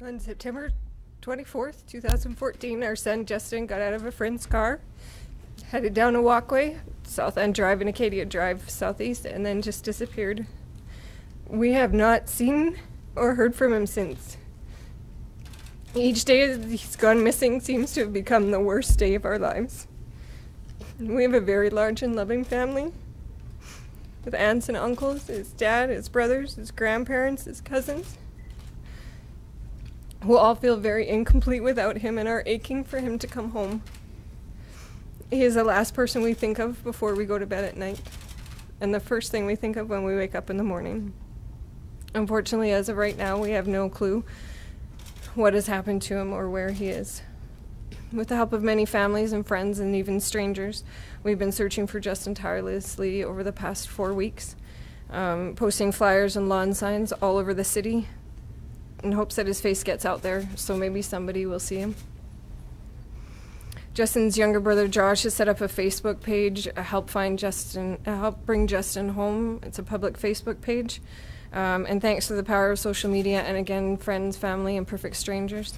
On September 24th, 2014, our son Justin got out of a friend's car, headed down a walkway, Southland Drive and Acadia Drive southeast, and then just disappeared. We have not seen or heard from him since. Each day he's gone missing seems to have become the worst day of our lives. We have a very large and loving family with aunts and uncles, his dad, his brothers, his grandparents, his cousins, who all feel very incomplete without him and are aching for him to come home. He is the last person we think of before we go to bed at night, and the first thing we think of when we wake up in the morning. Unfortunately, as of right now, we have no clue what has happened to him or where he is. With the help of many families and friends and even strangers, we've been searching for Justin tirelessly over the past 4 weeks, posting flyers and lawn signs all over the city in hopes that his face gets out there, so maybe somebody will see him. Justin's younger brother Josh has set up a Facebook page, help bring Justin home. It's a public Facebook page. And thanks to the power of social media and again, friends, family, and perfect strangers,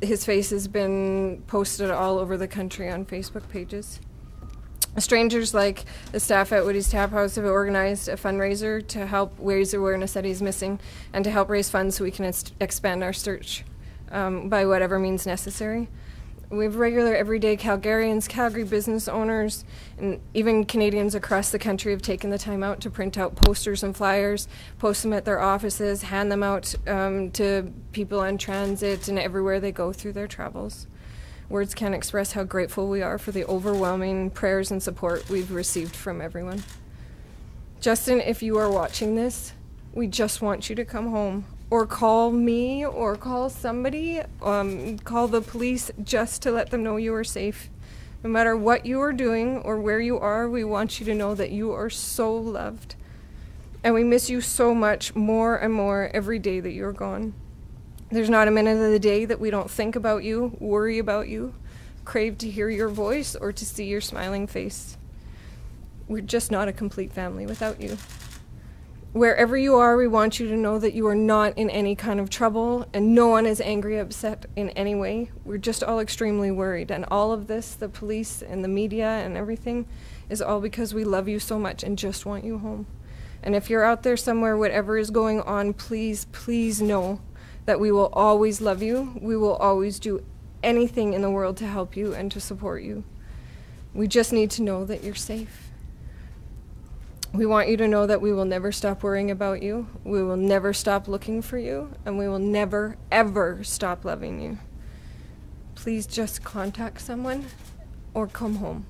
his face has been posted all over the country on Facebook pages. Strangers like the staff at Woody's Tap House have organized a fundraiser to help raise awareness that he's missing and to help raise funds so we can expand our search by whatever means necessary. We have regular everyday Calgarians, Calgary business owners, and even Canadians across the country have taken the time out to print out posters and flyers, post them at their offices, hand them out to people on transit and everywhere they go through their travels. Words can't express how grateful we are for the overwhelming prayers and support we've received from everyone. Justin, if you are watching this, we just want you to come home. Or call me, or call somebody, call the police just to let them know you are safe. No matter what you are doing or where you are, we want you to know that you are so loved. And we miss you so much more and more every day that you're gone. There's not a minute of the day that we don't think about you, worry about you, crave to hear your voice or to see your smiling face. We're just not a complete family without you. Wherever you are, we want you to know that you are not in any kind of trouble and no one is angry or upset in any way. We're just all extremely worried. And all of this, the police and the media and everything, is all because we love you so much and just want you home. And if you're out there somewhere, whatever is going on, please, please know that we will always love you. We will always do anything in the world to help you and to support you. We just need to know that you're safe. We want you to know that we will never stop worrying about you, we will never stop looking for you, and we will never, ever stop loving you. Please just contact someone or come home.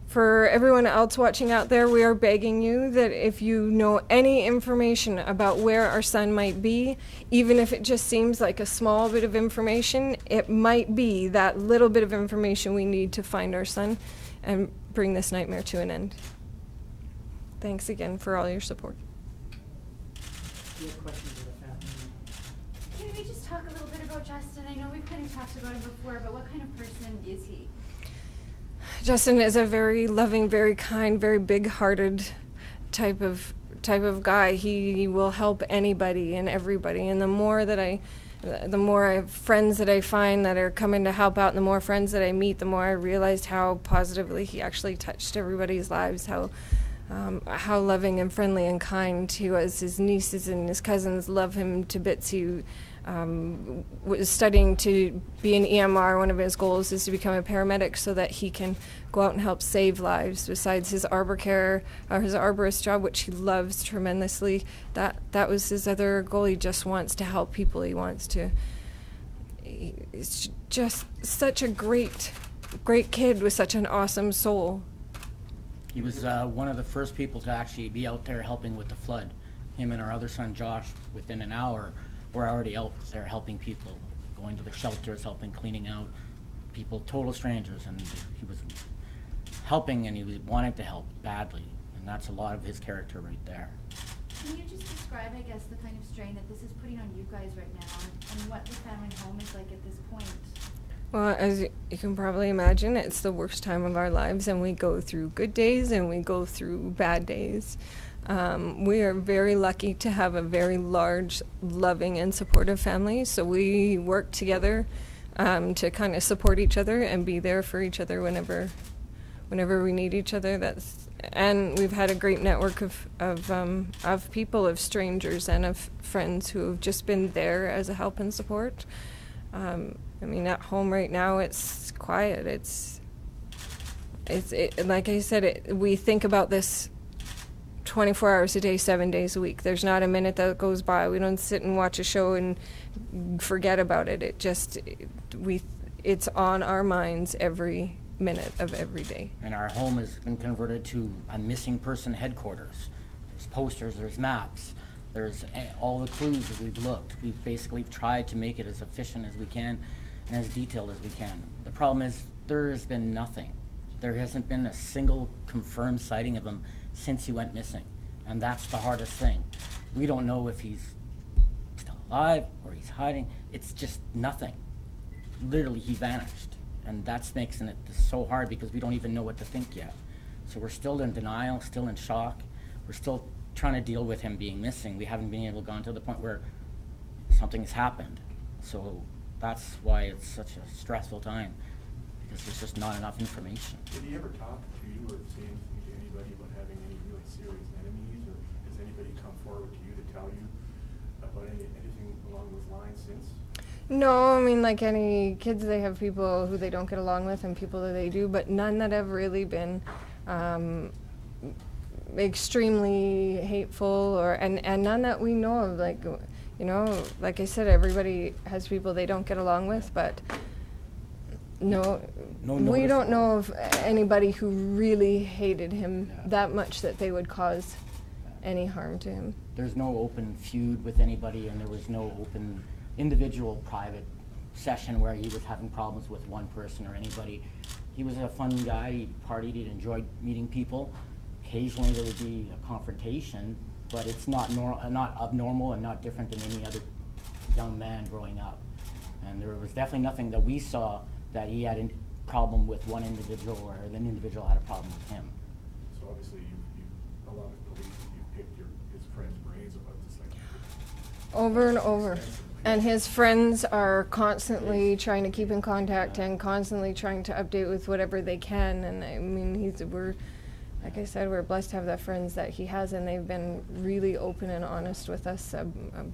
For everyone else watching out there, we are begging you that if you know any information about where our son might be, even if it just seems like a small bit of information, it might be that little bit of information we need to find our son and bring this nightmare to an end. Thanks again for all your support. Do you have questions of the family? Can we just talk a little bit about Justin? I know we've kind of talked about him before, but what kind of person is he? Justin is a very loving, very kind, very big-hearted type of guy. He will help anybody and everybody, and the more I have friends that I find that are coming to help out, and the more friends that I meet, the more I realized how positively he actually touched everybody's lives, how loving and friendly and kind he was. His nieces and his cousins love him to bits. He was studying to be an EMR. One of his goals is to become a paramedic so that he can go out and help save lives. Besides his arbor care, or his arborist job, which he loves tremendously, that was his other goal. He just wants to help people. He's just such a great kid with such an awesome soul. He was one of the first people to actually be out there helping with the flood. Him and our other son Josh, within an hour, were already out there helping people, going to the shelters, helping cleaning out people, total strangers, and he was helping and he was wanting to help badly, and that's a lot of his character right there. Can you just describe, I guess, the kind of strain that this is putting on you guys right now and what the family home is like at this point? Well, as you can probably imagine, it's the worst time of our lives, and we go through good days and we go through bad days. We are very lucky to have a very large, loving, and supportive family, so we work together to kind of support each other and be there for each other whenever we need each other. And we've had a great network of people, of strangers, and of friends who have just been there as a help and support. I mean, at home right now, it's quiet. It's like I said, we think about this 24 hours a day, 7 days a week. There's not a minute that goes by. We don't sit and watch a show and forget about it. It's on our minds every minute of every day. And our home has been converted to a missing person headquarters. There's posters, there's maps, there's all the clues that we've looked. We've basically tried to make it as efficient as we can and as detailed as we can. The problem is there has been nothing. There hasn't been a single confirmed sighting of him since he went missing. And that's the hardest thing. We don't know if he's still alive or he's hiding. It's just nothing. Literally, he vanished. And that's making it so hard because we don't even know what to think yet. So we're still in denial, still in shock. We're still trying to deal with him being missing. We haven't been able to go to the point where something has happened. So that's why it's such a stressful time, because there's just not enough information. Did he ever talk to you or say anything to anybody about having any really serious enemies, or has anybody come forward to you to tell you about anything along those lines since? No, I mean, like any kids, they have people who they don't get along with and people that they do, but none that have really been extremely hateful, and none that we know of. Like, you know, like I said, everybody has people they don't get along with, but we don't know of anybody who really hated him that much that they would cause any harm to him. There's no open feud with anybody, and there was no open individual private session where he was having problems with one person or anybody. He was a fun guy. He partied. He enjoyed meeting people. Occasionally there would be a confrontation, but it's not abnormal and not different than any other young man growing up. And there was definitely nothing that we saw that he had a problem with one individual or an individual had a problem with him. So obviously you along with police, you picked his friend's brains about this, like over and over. And his friends are constantly trying to keep in contact and constantly trying to update with whatever they can. And I mean, like I said, we're blessed to have the friends that he has, and they've been really open and honest with us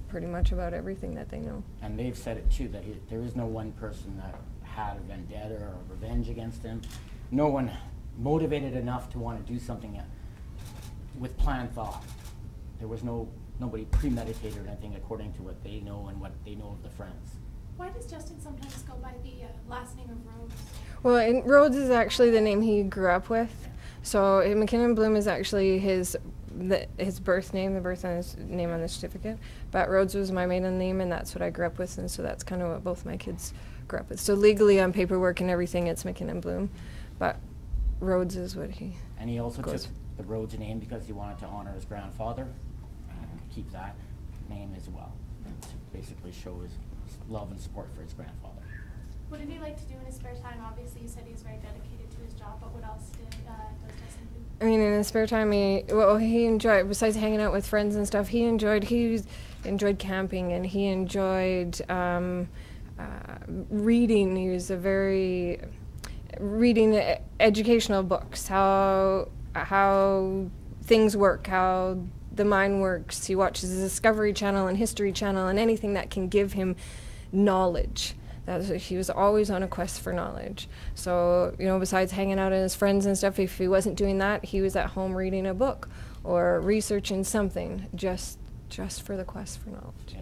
pretty much about everything that they know. And they've said it too, that there is no one person that had a vendetta or a revenge against him. No one motivated enough to want to do something with planned thought. There was nobody premeditated or anything according to what they know and what they know of the friends. Why does Justin sometimes go by the last name of Rhodes? Well, Rhodes is actually the name he grew up with. So McKinnon-Blomme is actually his birth name, the birth name on the certificate. But Rhodes was my maiden name, and that's what I grew up with, and so that's kind of what both my kids grew up with. So legally on paperwork and everything, it's McKinnon-Blomme, but Rhodes is what he And he also took the Rhodes name because he wanted to honor his grandfather and keep that name as well, and to basically show his love and support for his grandfather. What did he like to do in his spare time? Obviously, you said he was very dedicated to his job, but what else does Justin do? I mean, in his spare time, he enjoyed, besides hanging out with friends and stuff, he enjoyed camping, and he enjoyed reading. He was reading educational books, how things work, how the mind works. He watches the Discovery Channel and History Channel and anything that can give him knowledge. He was always on a quest for knowledge. So, you know, besides hanging out with his friends and stuff, if he wasn't doing that, he was at home reading a book or researching something just for the quest for knowledge. Yeah.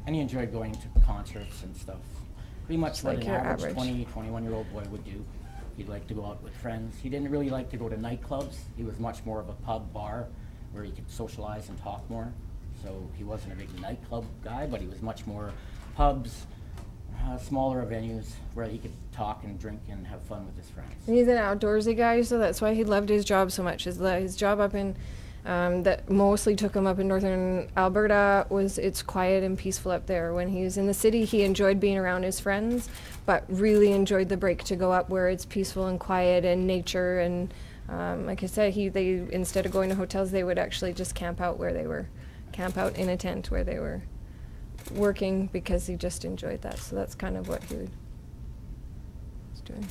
And he enjoyed going to concerts and stuff. Pretty much what an average 20, 21-year-old boy would do. He'd like to go out with friends. He didn't really like to go to nightclubs. He was much more of a pub bar where he could socialize and talk more. So he wasn't a big nightclub guy, but he was much more pubs, smaller venues where he could talk and drink and have fun with his friends. He's an outdoorsy guy, so that's why he loved his job so much. His job up in that mostly took him up in northern Alberta was it's quiet and peaceful up there. When he was in the city, he enjoyed being around his friends, but really enjoyed the break to go up where it's peaceful and quiet and nature. And like I said, they instead of going to hotels, they would actually just camp out where they were, camp out in a tent where they were working, because he just enjoyed that. So that's kind of what he was doing.